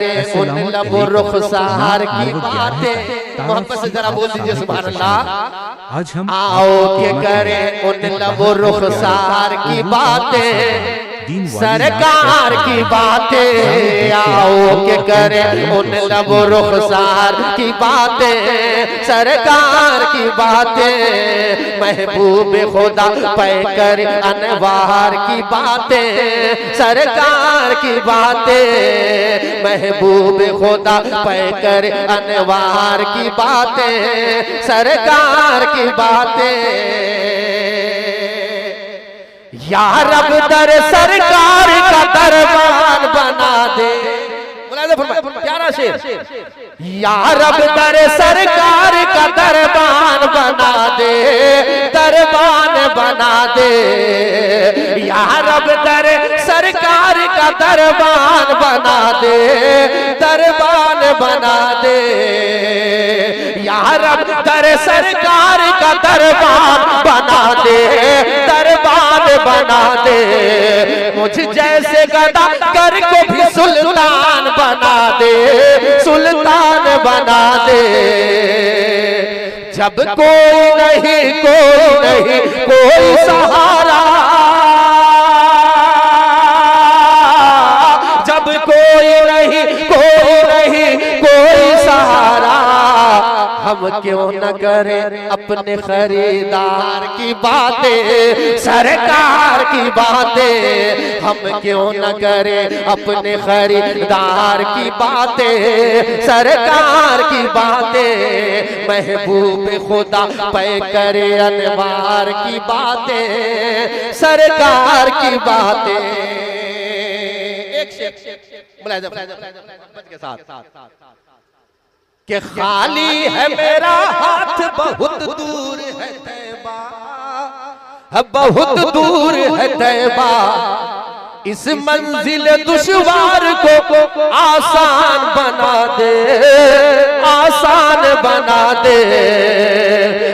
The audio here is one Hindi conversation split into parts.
उन लबो रुखसार की बातें, मोहब्बत से जरा बोल दीजिए सुभान अल्लाह। आज हम आओ के करें उन लबो रुखसार की बातें, सरकार की बातें। आओ के करें उन लबो रुखसार की बातें, सरकार की बातें। महबूब खुदा पैकर अनवार की बातें, सरकार की बातें। महबूब खुदा पैकर अनवार की बातें, सरकार की बातें। या रब दर सरकार का दरबार बना दे, प्यारा शेर। या रब दर सरकार का दरबार बना दे, दरबार बना दे। या रब दर सरकार का दरबार बना दे, दरबार बना दे। या रब दर सरकार का दरबार बना दे, दरबार बना दे। मुझ जैसे गदा कर को भी सुल्तान बना दे, सुल्तान बना दे। जब कोई नहीं कोई सहारा, जब कोई नहीं कोई सहारा, हम क्यों न करें अपने खरीदार की बातें, सरकार की बातें। हम क्यों न करें अपने खरीदार की बातें, सरकार की बातें। महबूब खुदा पैकर अनवार की बातें, सरकार की बातें। एक के साथ कि खाली है मेरा हाथ, बहुत दूर है तैबा, बहुत दूर है तैबा। इस मंजिल दुश्वार को आसान बना दे, आसान बना दे।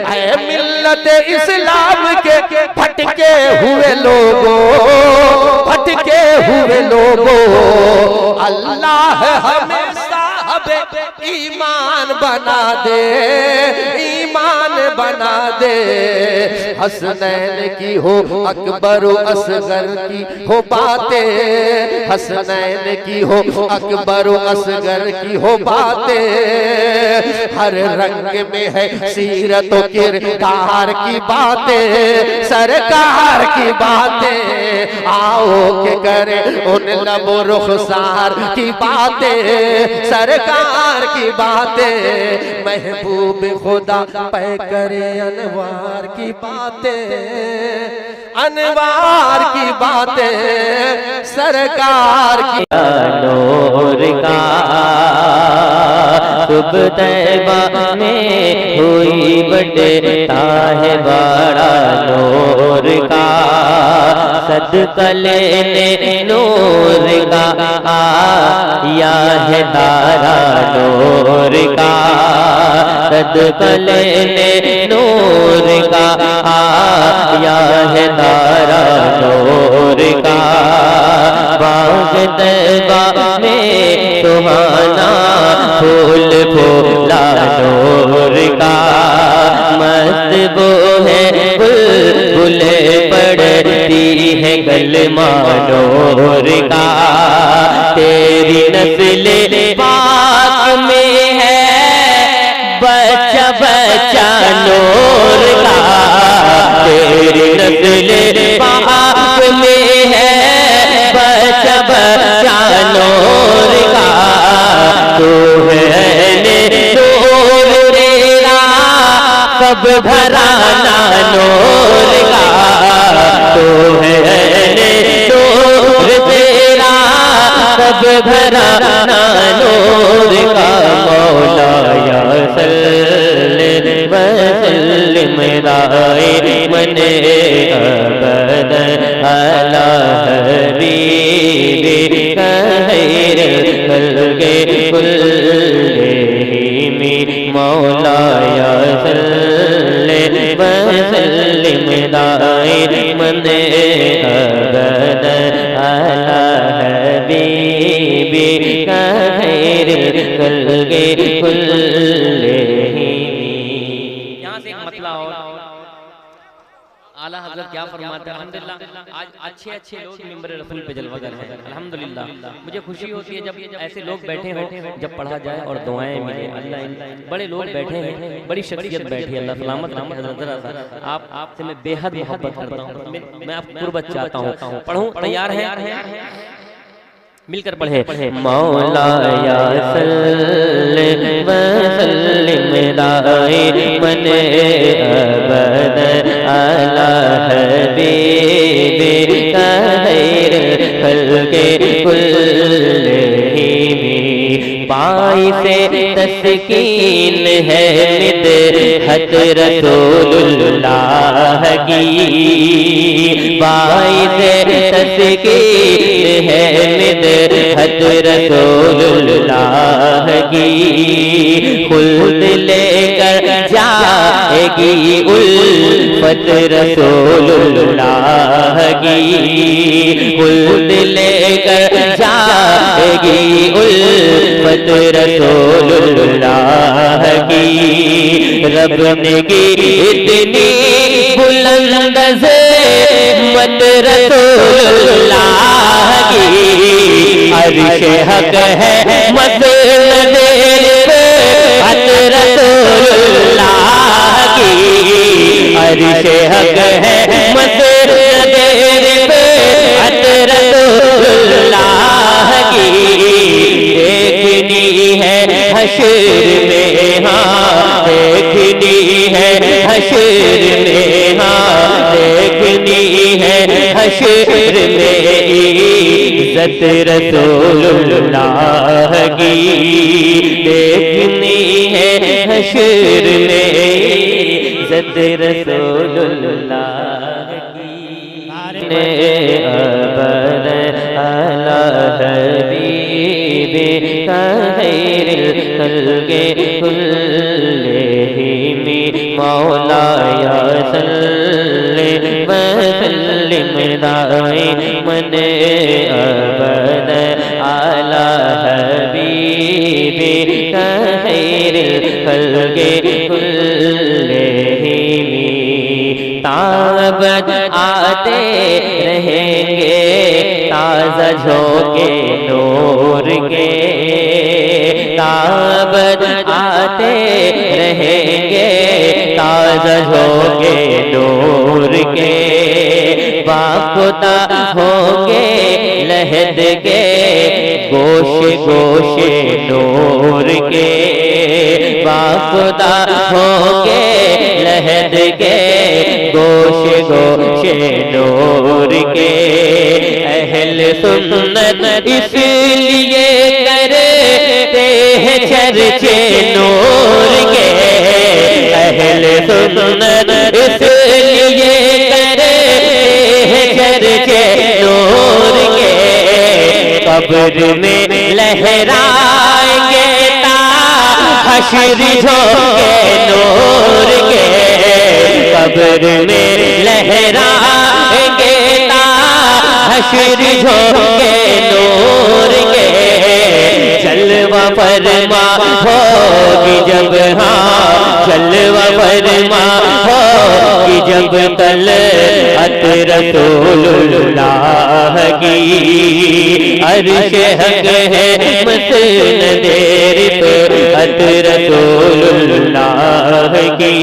ऐ मिल्लत इस्लाम के भटके हुए लोगों, भटके हुए लोगों, अल्लाह हमें ईमान बना दे, ईमान बना दे। हसनैन की हो अकबर असगर की हो बातें, हसनैन की हो अकबर असगर की हो बातें। हर रंग में है सीरत व किरदार की बातें, सरकार की बातें। आओ के करें उन लबो रुखसार की बातें, सरकार की बातें। महबूब खुदा पैकर अनवार की बातें, अनवार की बातें, सरकार की। नूर का सुबह तैबा में हुई बटता है बड़ा नूर का। सदका लेने नूर का आया है तारा नूर का। सदका लेने नूर का आया है तारा नूर का। बाग तैबा में सुहाना फूल फूला नूर का। मस्त वो है बुलबुले पड़ती है कलमा नूर का। तेरी नस्ल पाक में है बच्चा बच्चा नूर का। तेरी नस्ल पाक में है बच्चा बच्चा नूर का। तू है नूर तेरा सब घराना नूर का। तू है नूर तेरा सब घराना नूर का। मौला या सल्लि वसल्लिम दाइमन अबदन अला हबीबिका खैरुल खल्क़ि कुल्लिहिम। मौला या सल्लि वसल्लिम दाइमन अबदन अला हबीबिका खैरुल खैरिल खल्के कुल्लिहिम। यहाँ से एक मतला और आला हज़रत क्या फरमाते हैं, अल्हम्दुलिल्लाह आज अच्छे अच्छे लोग मिंबर रसूल पे जलवागर हैं। अल्हम्दुलिल्लाह मुझे खुशी होती है जब ऐसे लोग बैठे हों, जब पढ़ा जाए और दुआएं मिले। अल्लाह बड़े लोग बैठे हैं, बड़ी शख्सियत बैठी है, अल्लाह सलामत रखे। हज़रत ज़रा आप आपसे मैं बेहद मोहब्बत करता हूँ, मैं आपकी कुर्बत चाहता हूँ। पढ़ूँ, तैयार हैं? मिलकर पढ़े। मौला या सल्ले व सल्लिम दाइमन अबद अला हबीबिका खैरिल खल्के कुल्लिहिम। बाइसे तस्कीन है मिदहत रसूलुल्लाह की, बाइसे तस्कीन है मिदहत रसूलुल्लाह की। खुल्द लेकर जाएगी उल्फत रसूलुल्लाह की, खुल्द लेकर जाएगी उल्फत रसूलुल्लाह की। रब ने की इतनी बुलंद से मत रसूलुल्लाह की। अर्श हक है मसनदे पे हत रसूलुल्लाह की। अर्श हक है मसनदे पे हत रसूलुल्लाह की। देखनी है हश्र में, हाँ देखनी है हश्र में, हाँ देखनी है हश्र में इज्जत रसूलुल्लाह की। देखनी है हश्र में इज्जत रसूलुल्लाह की। अबद अला हबीबिका खैरिल खल्के कुल्लिहिम। मौला या सल्ले व सल्लिम दाइमन अबद अला हबीबिका खैरिल खल्के कुल्लिहिम। ताबत आते रहेंगे ताज़ा झोंके नूर के, ताबत आते रहेंगे ताज़ा झोंके नूर के। बाखुदा होंगे लहद के गोशे गोशे नूर के, बाखुदा होंगे लहद के गोशे गोशे नूर के। अहल सुन्नत इसलिए करते हैं चर्चे नूर के, अहल सुन्नत इसलिए करते हैं चर्चे नूर के। कब्र में लहराएंगे हश्र झोंके नूर के, कब्र में लहराएंगे हश्र झोंके नूर के। जलवा फरमा होगी जब, हाँ जलवा फरमा होगी जब तलअत रसूलुल्लाह की। अर्श हक है मसनदे पे हत रसूलुल्लाह की।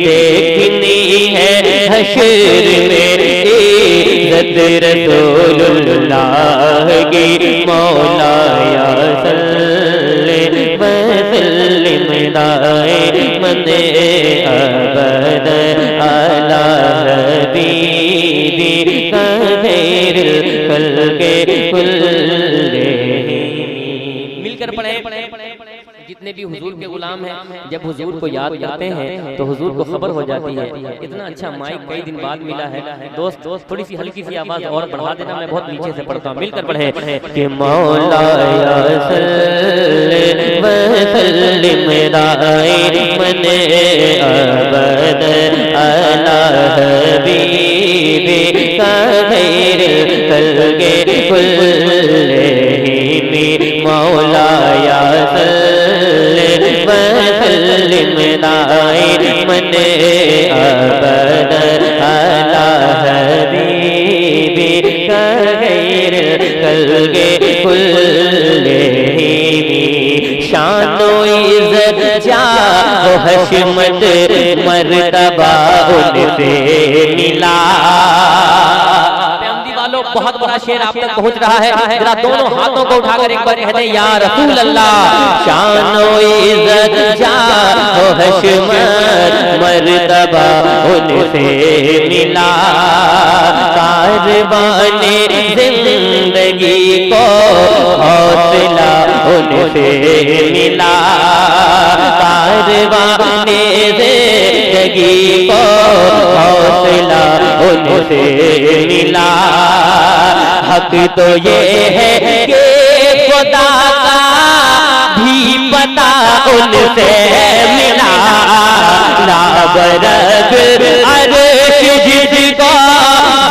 देखनी है हश्र में इज्जत रसूलुल्लाह की। मौला या सल्ले व सल्लिम दाइमन अबद अला हबीबिका खैरिल खल्के कुल्लिहिम। मिलकर पढ़े। जितने भी हुजूर के गुलाम हैं, जब हुजूर को याद करते हैं तो हुजूर को खबर हो जाती है। इतना अच्छा माइक कई दिन बाद मिला है। दोस्त थोड़ी सी हल्की सी आवाज और बढ़ा देना, मैं बहुत नीचे से पढ़ता हूँ। मिलकर पढ़े कि मौला या सल्ले व सल्लिम दाइमन अबद अला हबीबिका खैरिल खल्के कुल्लिहिम। मौला या सल्ली व सल्लिम दाइमन अबद अला हबीबिका खैरुल खल्क़ि कुल्लिहिम। शानो इज़्ज़त जाओ हशमत मर्तबा उनसे मिला। बहुत बड़ा शेर आप तक पहुंच रहा है, जरा दोनों हाथों को उठाकर एक बार कह दें या रसूल अल्लाह। शानो इज़्ज़त जाओ हशमत मर्तबा उनसे मिला। कारवाने जिंदगी को हौसला उनसे मिला। कारवाने जिंदगी को हौसला उनसे मिला। हक तो ये है कि खुदा का भी पता उनसे मिला। लाबरग अर्श जिसको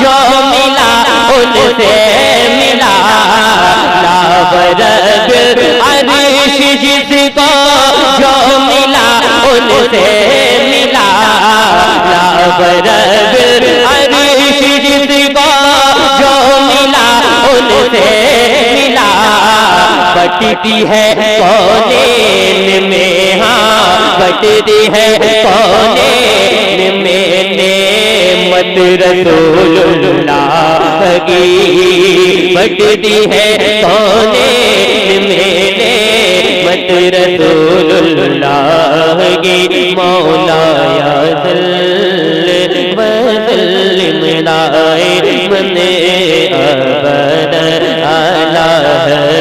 जो मिला उनसे मिला। लाबरग अर्श जिसको जो मिला उनसे मिला। लाबरग अर्श जिसको जो मिला उनसे मिला। बटती है कौनेन में, हाँ बटती है कौनेन में नेमत रसूलुल्लाह की। बटती है कौनेन में नेमत रसूलुल्लाह की। मौला या सल्ली व सल्लिम दाइमन अबद अला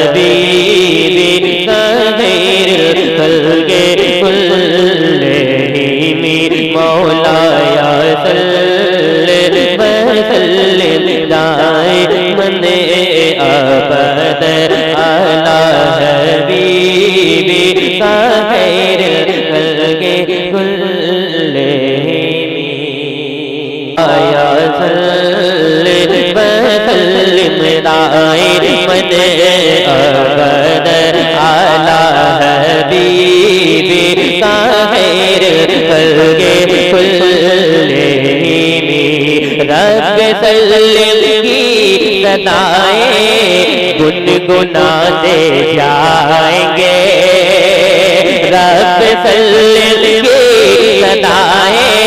हबीबिका खैरुल खल्क़ि कुल्लिहिम। मौला या सल्ली व सल्लिम दाइमन अबद अला हबीबिका खैरुल खल्क़ि कुल्लिहिम। या सल्ली व सल्लिम दाइमन अबद अला हबीबिका खैरुल खल्क़ि कुल्लिहिम। रब सल्लिम की सदाएं गुनगुनाते जाएंगे। रब सल्लिम की सदाएं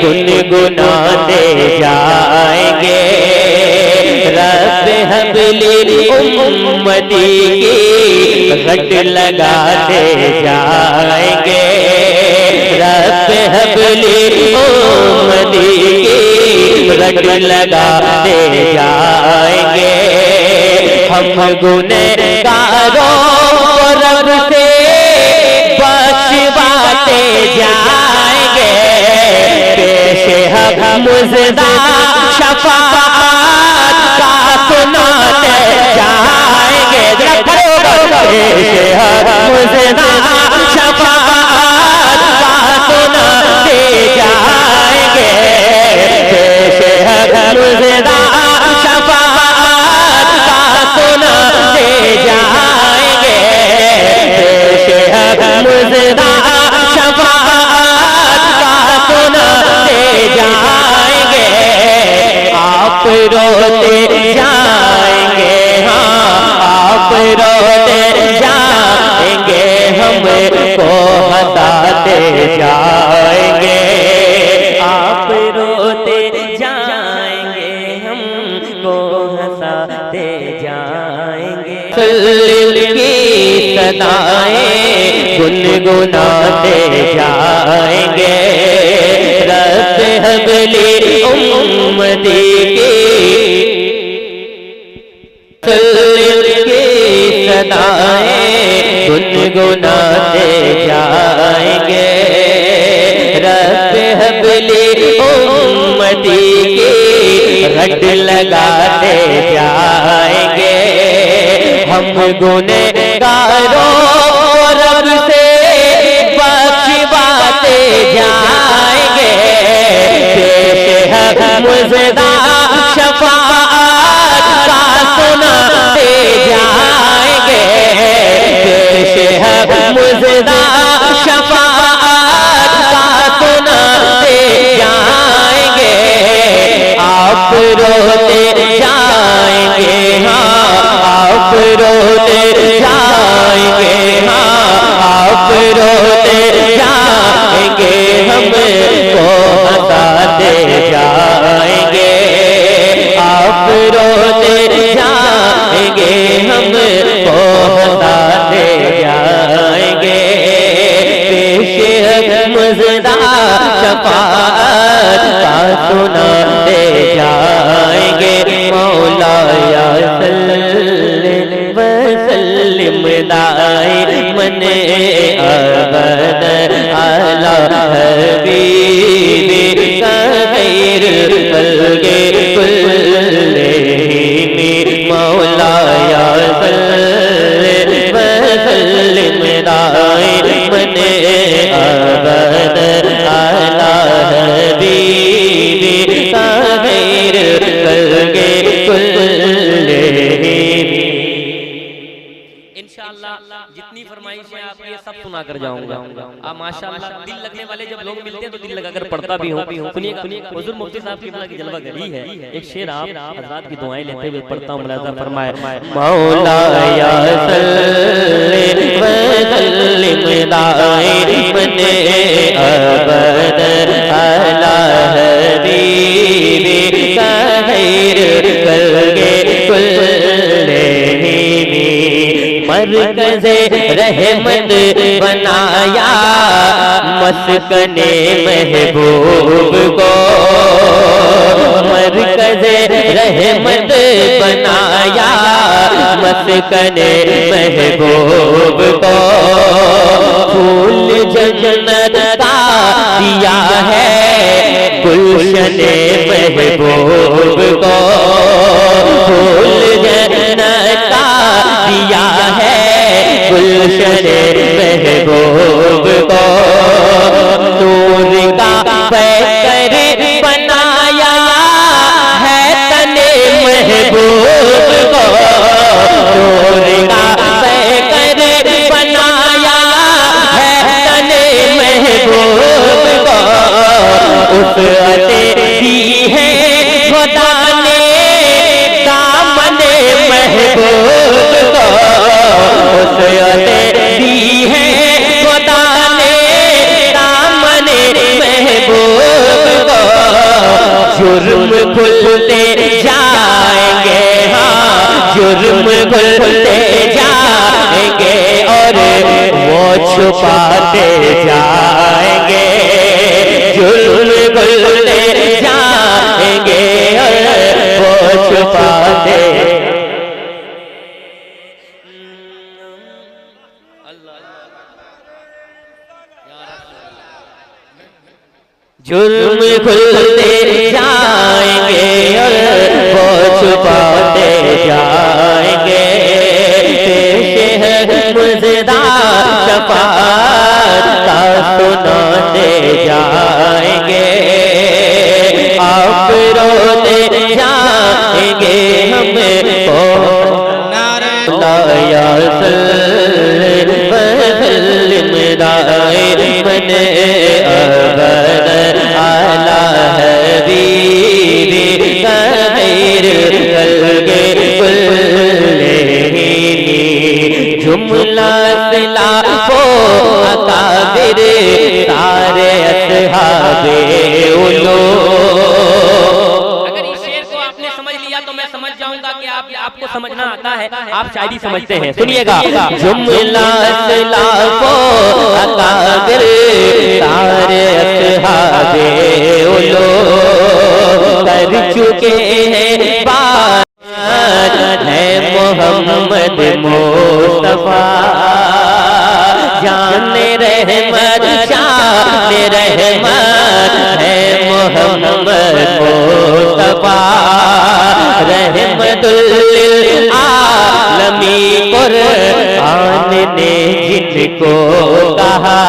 गुनगुनाते जाएंगे। रब हबली उम्मती की घट लगाते जाएंगे। रब हबली उम्मती की घट लगाते जाएंगे। हम गुनहगारों को रब से बख्शवाते जाएंगे। पेश हक मुज़दा शफ़ाअत का सुनाते जाएंगे। पेश हक मुज़दा शफ़ाअत का सुनाते जाएंगे। पेश हक मुज़दा शफ़ाअत का सुनाते जाएंगे। पेश हक मुज़दा शफ़ाअत का सुनाते जाएंगे। आप रोते जाएंगे, हाँ आप रोते जाएंगे। हमको हंसाते जाएंगे। आप रोते जाएंगे, हमको हंसाते जाएंगे। सल्लिम की सदाएं गुनगुनाते जाएंगे। रब हबली उम्मती की सल्लिम की सदाएं गुनगुनाते जाएंगे। रब हबली उम्मती की घट लगाते जाएंगे। हम गुनहगारों को रब से बख्शवाते जाएंगे। पेश हक मुज़दा शफ़ाअत का सुनाते जाएंगे। पेश मुजदा शफाअत का सुनाते जाएंगे, आप रोते जाएंगे, हाँ आप रोते जाएंगे, हाँ आप रोते जाएंगे, हमको हंसाते जाएंगे, आप रोते जाएंगे, हमको हंसाते जाएंगे। पेश मुजदा शफाअत का सुनाते जाएंगे। मौला या सल्ली व सल्लिम दाइमन अबद अला हबीबिका खैरुल खल्क़ि कुल्लिहिम। मौला या सल्ली व सल्लिम दाइमन अबद अला हबीबिका खैरुल खल्क़ि कुल्लिहिम। इंशाअल्लाह जितनी फरमाइशें आपकी सब सुना कर जाऊंगा। आप माशाअल्लाह दिल लगने वाले जब लोग मिलते हैं तो दिल लगाकर पढ़ता भी हूँ। सुनिएगा, हुजूर मुफ्ती साहब की की जलवा गरी है। एक शेर आप हज़रात की दुआएं लेते हुए पढ़ता हूँ। मुलाज़ा फरमाए मौला या सल्ली व सल्लिम दाइमन अबद अला हबीबिका खैरुल खल्क़ि कुल्लिहिम। मरकज़े रहमत बनाया मस्कने महबूब को, मरकज़े रहमत बनाया मस्कने महबूब को। फूल जन्नत का दिया है गुलशने महबूब को, फूल जन्नत का दिया है गुलशने महबूब को। नूर का पैकर बनाया है तने महबूब को, नूर का पैकर बनाया है तने महबूब को। उस अते दी है खुदा ने दामने महबूब को, उस अते दी है खुदा ने दामने महबूब को। जुर्म खुलते जाएंगे, हाँ जुर्म खुलते जाएंगे और वो छुपाते जाएंगे, जुर्म खुलते जाएंगे और वो छुपाते। जुर्म खुलते जाएंगे और वो छुपाते जाएंगे। पेश है मुजदा शफाअत का सुनाते जाएंगे, आप रोते जाएंगे, हमको या सल्ली व सल्लिम दाइमन अबद अला हबीबिका खैरुल खल्क़ि कुल्लिहिम। जुमला सिलाफो अकाबिर सारे असहाबे उलूम। अगर इस शेर को आपने समझ लिया तो मैं समझ जाऊंगा कि आपको समझना आता है, आप शायरी समझते हैं। सुनिएगा, जुमला सिलाफो अकाबिर सारे असहाबे उलूम कर चुके हैं बात है मोहम्मद मुस्तफा। जान रहमत शान रहमत है मोहम्मद मुस्तफा। रहमतुल लिल आलमीन कुरआन ने जिनको कहा,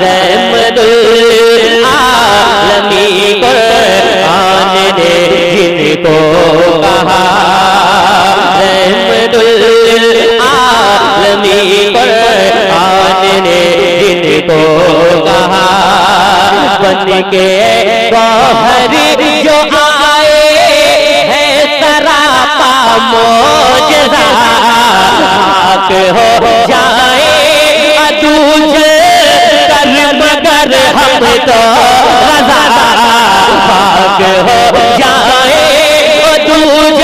रहमतुल लिल आलमीन कुरआन ने जिनको कहा, रहमतुल लिल आलमीन के गौहर जो आए है सरापा मोजज़ा, खाक हो जाए अदूज कर मगर हम तो रज़ा, खाक हो जाए अदूज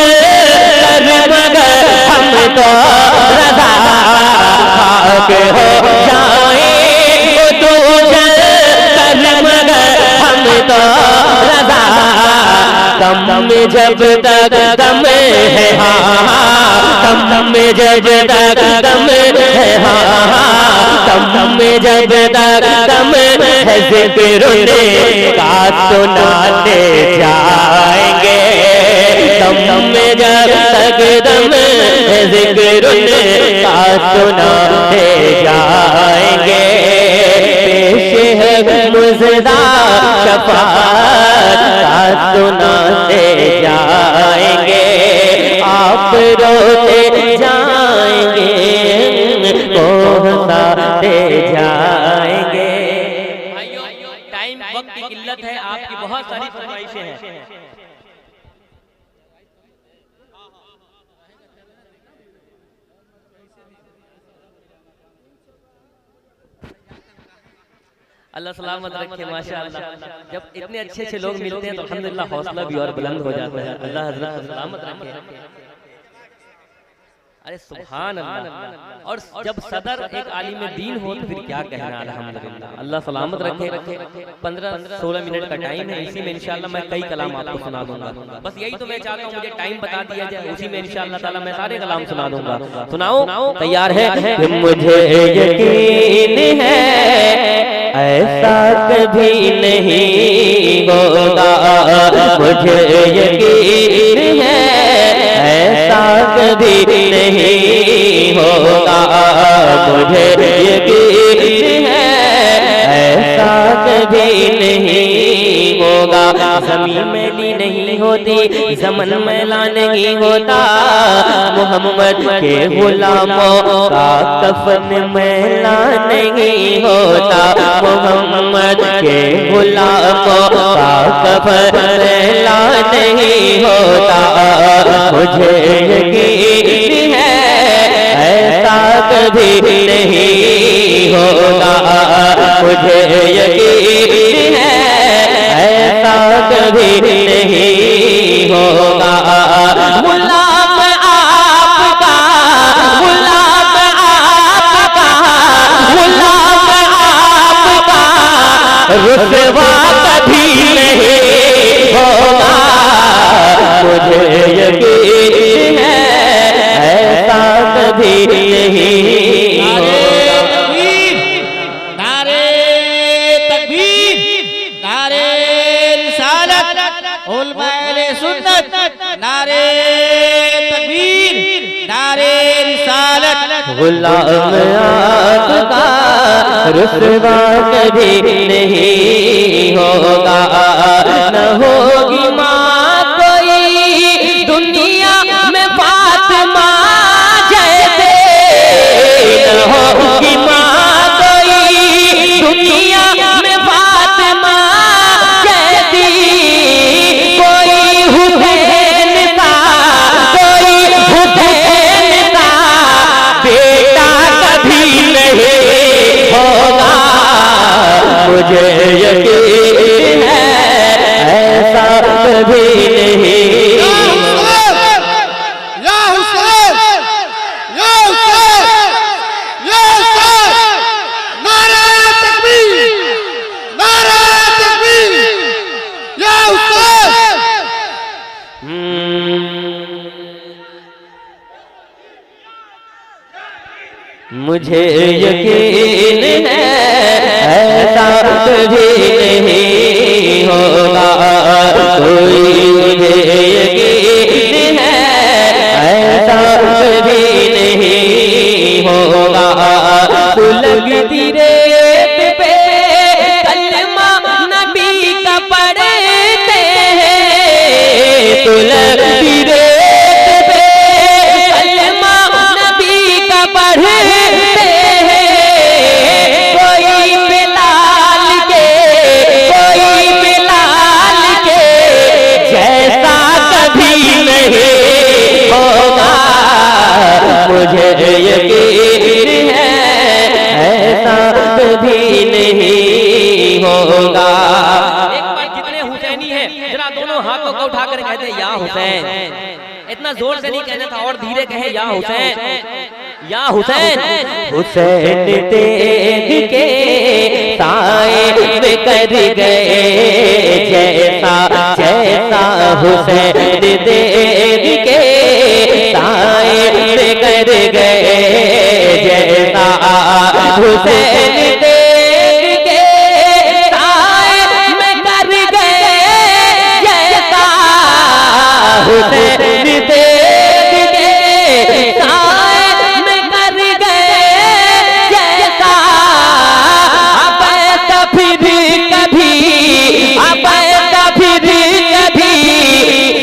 कर मगर हम तो रज़ा, खाक हो जाए अदूज कर मगर हम तो रज़ा। दम में जब तक दम है हाँ, दम में जब तक दम है हाँ, दम में जब तक दम है ज़िक्र का सुनाते जाएंगे, दम में जब तक दम है ज़िक्र का सुनाते जाएंगे। पेश है मुज़दा शफ़ाअत का सुनाते जाएंगे, आप रोते जाएंगे कोहसाते जाएंगे। भाइयों टाइम वक्त की किल्लत है, आपकी बहुत सारी फरमाइशें हैं। अल्लाह सलामत रखे माशाअल्लाह। जब इतने अच्छे अच्छे लोग मिलते हैं तो अल्हम्दुलिल्लाह हौसला भी और बुलंद हो जाता है। अल्लाह हज़रत सलामत रखे। अरे सुभान अल्लाह। और जब सदर एक आलिम दीन हो तो फिर क्या कहना, अल्हम्दुलिल्लाह। अल्लाह सलामत रखे। 15-16 मिनट का टाइम है, इसी में इंशाअल्लाह मैं कई कलाम आपको सुना दूंगा। बस यही तो मैं चाहता हूँ, मुझे टाइम बता दिया जाए, उसी में इंशाअल्लाह ताला मैं सारे कलाम सुना दूंगा। सुनाओ, तैयार है? मुझे यकीन है ऐसा कभी नहीं होगा, मुझे यकीन है ऐसा कभी नहीं होगा, मुझे यकीन है ऐसा कभी नहीं होगा। ज़मीन मैली नहीं होती, ज़मन मैला नहीं होता, मोहम्मद के गुलामों का कफन मैला नहीं होता, मोहम्मद के गुलामों का कफन मैला नहीं होता। मुझे यकीन है ऐसा कभी नहीं होगा, मुझे यकीन है ऐसा कभी नहीं होगा। गुलाम आपका, गुलाम आपका, गुलाम आपका रुसवा कभी नहीं होगा, मुझे यकीन है ऐसा कभी नहीं होगा। नारे तकबीर, नारे रिसालत, उलमाए सुन्नत, नारे तकबीर, नारे रिसालत। गुलाम आपका रुसवा कभी नहीं होगा, न होगी माँ कोई दुनिया में फातिमा जैसे, न होगी माँ कोई दुनिया में फातिमा जैसी, कोई हुसैन सा, कोई हुसैन सा बेटा कभी नहीं होगा, मुझे यकीन है ऐसा कभी नहीं होगा। या हुसैन, या हुसैन, या हुसैन, नारे तकबीर, नारे तकबीर, या हुसैन। मुझे यकीन है ऐसा कभी नहीं होगा, कोई मुझे यकीन है ऐसा कभी नहीं होगा। लगती रेत पे कलमा नबी का पढ़ते हैं, तो लगती रेत पे कलमा नबी का पढ़ते हैं, कोई बिलाल के, कोई उठाकर कहते हैं या हुसैन। इतना जोर से नहीं कहना था, और धीरे कहे या हुसैन, या हुसैन। हुसैन तेग के साए में कर गए जैसा जैसा हुसैन तेग के साए में कर गए जैसा हुसैन तेग के साए में कर गए जैसा हुसैन तेग के साए में कर गए जैसा। अब ऐसा फिर कभी, अब ऐसा फिर कभी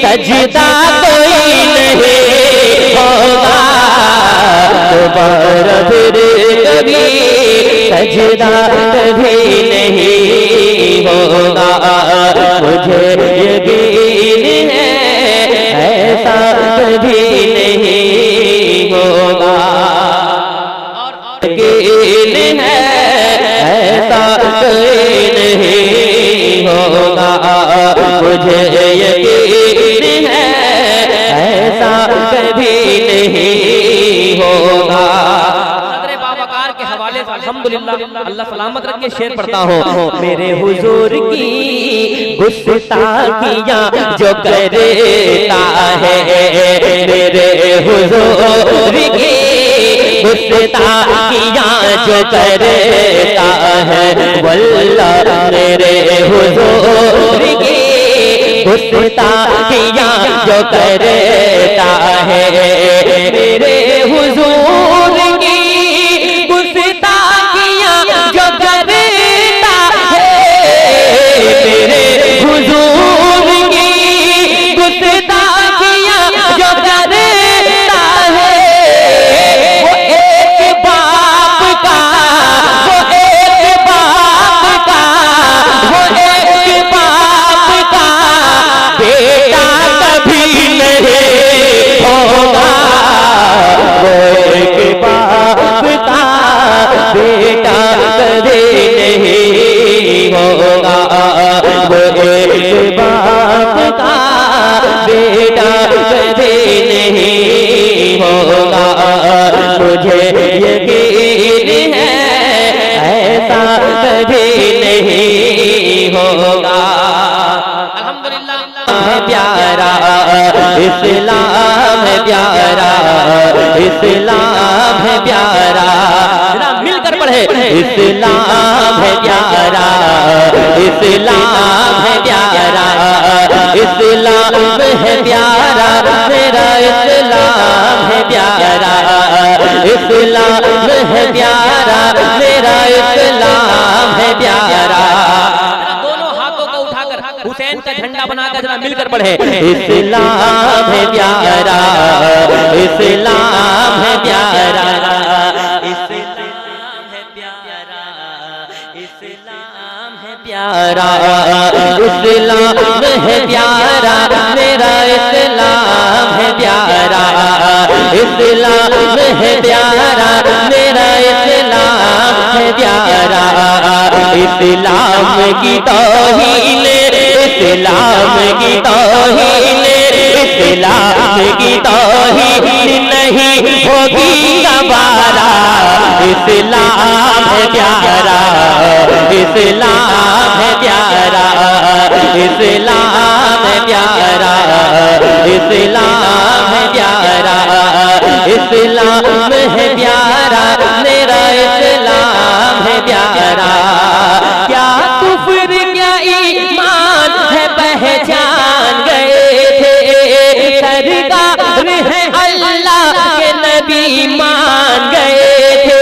सजदा कोई नहीं होगा, दोबारा फिर कभी सजदा कभी नहीं होगा। मुझे यकीन है ऐसा कभी नहीं होगा, यकीन है ऐसा कभी नहीं होगा। मुझे यकीन है ऐसा कभी नहीं होगा। बाबाकार के हवाले से अल्हम्दुलिल्लाह अल्लाह सलामत रख के शेर पढ़ता हूँ। मेरे हुजूर की गुस्ताखियाँ जो करता है, मेरे हुजूर की गुस्ताखियाँ जो करता है, वल्लाह मेरे हुजूर की गुस्ताखियाँ जो करता है, मेरे हुजूर की गुस्ताखियाँ जो करता है, मेरे हुजूर की गुस्ताखियाँ जो करता है। वो एक बाप का, वो एक बाप का, वो एक बाप का बेटा कभी नहीं होगा, वो एक बाप का बेटा कभी नहीं होगा, वो एक बाप का बेटा कभी नहीं होगा। मुझे यकीन है ऐसा कभी नहीं होगा। अल्हम्दुलिल्लाह है प्यारा इस्लाम है प्यारा, इस्लाम है प्यारा, जरा मिलकर पढ़े। इस्लाम है प्यारा, इस्लाम है प्यारा, इस्लाम है प्यारा, मेरा इस्लाम है प्यारा, इस्लाम है प्यारा, मेरा इस्लाम है प्यारा। दोनों हाथों को उठाकर हुसैन का झंडा बनाकर जरा मिलकर पढ़े। इस्लाम है प्यारा, इस्लाम है प्यारा, इस्लाम है प्यारा, इस्लाम है प्यारा, इस्लाम है प्यारा, मेरा इस्लाम है प्यारा, इस्लाम है प्यारा, मेरा इस्लाम है प्यारा। इस्लाम की तौहीन, इस्लाम की तौहीन, इस्लाम की तौहीन नहीं होगी दोबारा। इस्लाम है प्यारा, इस्लाम है प्यारा, इस्लाम है प्यारा, इस्लाम है प्यारा, इस्लाम है प्यारा, मेरा इस्लाम है प्यारा। क्या कुफ्र क्या ईमान है पहचान गए थे, सरकार है अल्लाह के नबी मान गए थे।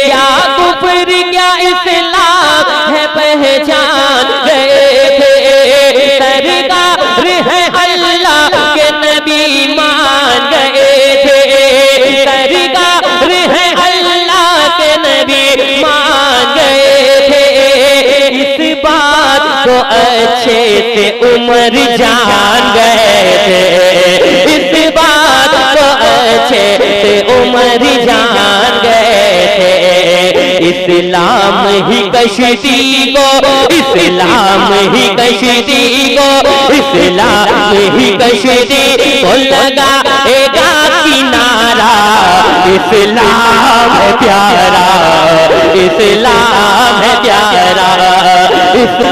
क्या कुफ्र क्या इस्लाम है पहचान गए थे, सरकार है अल्लाह के नबी मान गए थे, सरकार है अल्लाह के नबी मान गए थे। इस बात को अच्छे से उमर जान गए थे, इस बात को अच्छे से उमर जान गए थे, इस इस्लाम ही कश्ती को, इस्लाम ही कश्ती को, इस्लाम ही कश्ती को लगाएगा किनारा। इस्लाम है प्यारा, इस्लाम है प्यारा,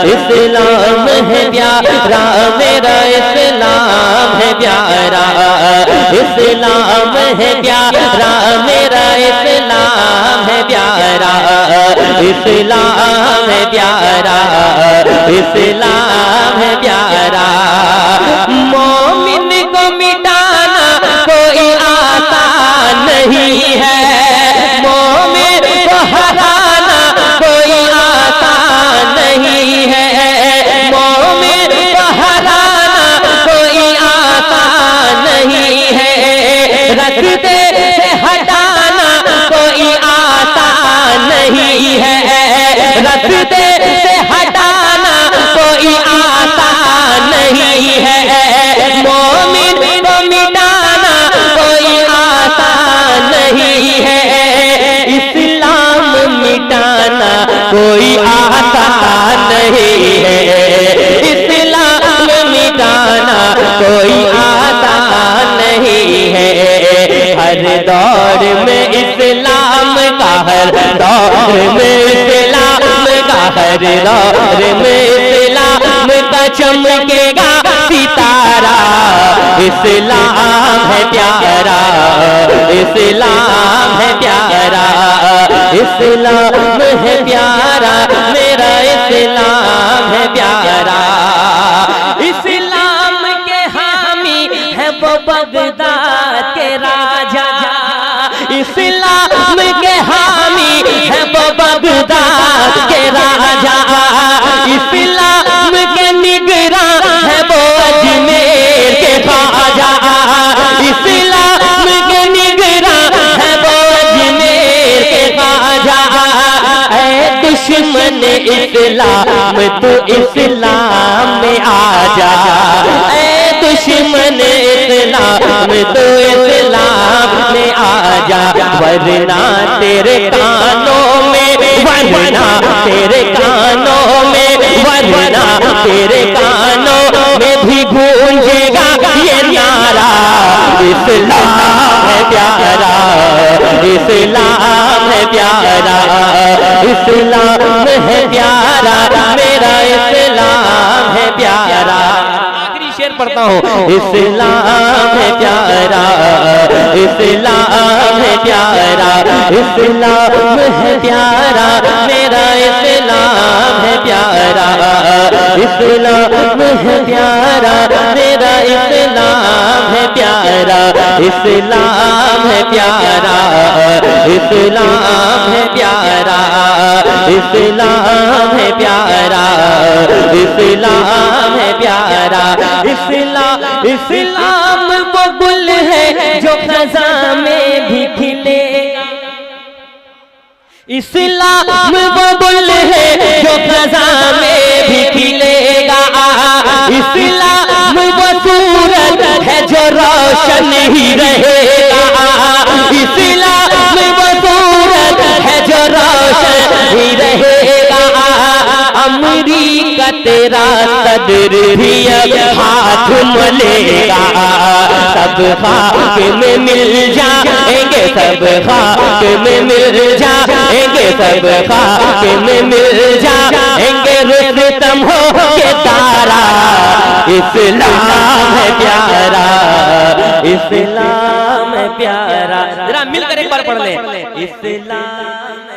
इस्लाम है प्यारा, मेरा इस्लाम है प्यारा, इस्लाम है प्यारा, मेरा इस्लाम है प्यारा, इस्लाम है प्यारा, इस्लाम है प्यारा। मोमिन को मिटाना कोई आसान नहीं है, मोमिन को हराना कोई आसान नहीं है, मोमिन को हराना कोई आसान नहीं है, रस्ते से हटाना कोई आसान नहीं है, रस्ते से हटाना कोई आसान नहीं है, मोमिन को मिटाना कोई आसान नहीं है, इस्लाम मिटाना कोई आसान नहीं है, इस्लाम मिटाना कोई आसान नहीं है। हर दौर में इस्लाम का, हर दौर में इस्लाम का, हर दौर में इस्लाम का चमकेगा सितारा। इस्लाम है प्यारा, इस्लाम है प्यारा, इस्लाम है प्यारा, मेरा इस्लाम है प्यारा। इस्लाम के हामी है वो बगदाद के राजा, इस्लाम के हामी है वो बगदाद के राजा, इस्लाम के निगरान है वो अजमेर के ख्वाजा, इस्लाम के निगरान है वो अजमेर के ख्वाजा। ऐ दुश्मन इस्लाम तू इस्लाम में आ जा, ऐ दुश्मन इस्लाम तू इस्लाम में आ जा, वरना तेरे कानों में, वरना तेरे कानों में, वरना तेरे कानों में भी गूंजेगा ये नारा। इस्लाम है प्यारा, इस्लाम है प्यारा, इस्लाम है प्यारा, मेरा इस्लाम है प्यारा। आखिरी शेर पढ़ता हूँ। इस्लाम है प्यारा, इस्लाम है प्यारा, इस्लाम है प्यारा, मेरा इस्लाम है प्यारा, इस्लाम है प्यारा, मेरा इस्लाम है प्यारा, इस्लाम है प्यारा, इस्लाम है प्यारा, इस्लाम है प्यारा, इस्लाम है प्यारा। इस्लाम वो गुल है जो खज़ां में भी खिलेगा, इस्लाम वो गुल है जो खज़ां में भी खिलेगा, इस्लाम वो सूरज है जो रोशन ही रहेगा, इस्लाम वो सूरज है जो रोशन ही रहेगा। अमरीका तेरा सदर भी अब हाथ मलेगा, सब खाक में मिल जाएंगे, सब खाक में मिल जाएंगे, सब खाक में मिल जाएंगे, रुस्तम हो के तारा। इस्लाम है प्यारा, इस्लाम है प्यारा। जरा मिलकर एक बार पढ़ ले। इस्लाम